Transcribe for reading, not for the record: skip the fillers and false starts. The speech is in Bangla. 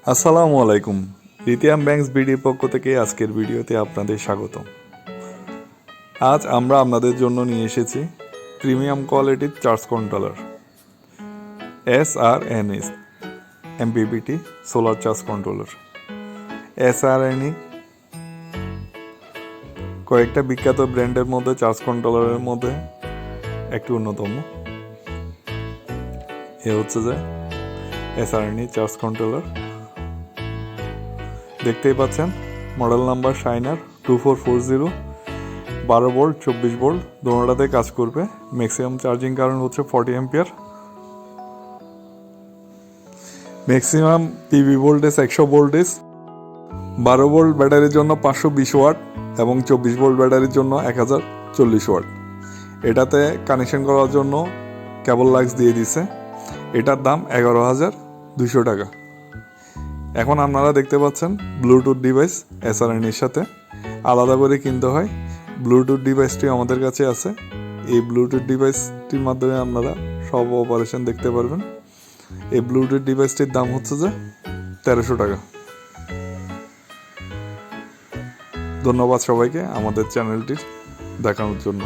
আসসালামু আলাইকুম। লিথিয়াম ব্যাংকস বিডির পক্ষ থেকে আজকের ভিডিওতে আপনাদের স্বাগত। আজ আমরা আপনাদের জন্য নিয়ে এসেছি প্রিমিয়াম কোয়ালিটির charge controller SRNE MPPT solar charge controller. SRNE কয়েকটা বিখ্যাত ব্র্যান্ডের মধ্যে চার্জ কন্ট্রোলারের মধ্যে একটি অন্যতম। এ হচ্ছে যে SRNE চার্জ কন্ট্রোলার। দেখতেই পাচ্ছেন model number Shiner 2440, 12 volt 24 volt দোনোটাতে কাজ করবে। ম্যাক্সিমাম চার্জিং কারেন্ট হচ্ছে 40 ampere. Maximum PV voltage 100 voltage. 12 volt ব্যাটারির জন্য 520 ওয়াট এবং 24 ভোল্ট ব্যাটারির জন্য 1040 ওয়াট। এটাতে কানেকশন করার জন্য কেবল লাক্স দিয়ে দিছে। এটার দাম 11,200 টাকা। এখন আপনারা দেখতে পাচ্ছেন ব্লুটুথ ডিভাইস SRNEর সাথে আলাদা করে কিনতে হয়। ব্লুটুথ ডিভাইসটি আমাদের কাছে আছে। এই ব্লুটুথ ডিভাইসটির মাধ্যমে আপনারা সব অপারেশন দেখতে পারবেন। এই ব্লুটুথ ডিভাইসটির দাম হচ্ছে যে 1300 টাকা। ধন্যবাদ সবাইকে আমাদের চ্যানেলটি দেখানোর জন্য।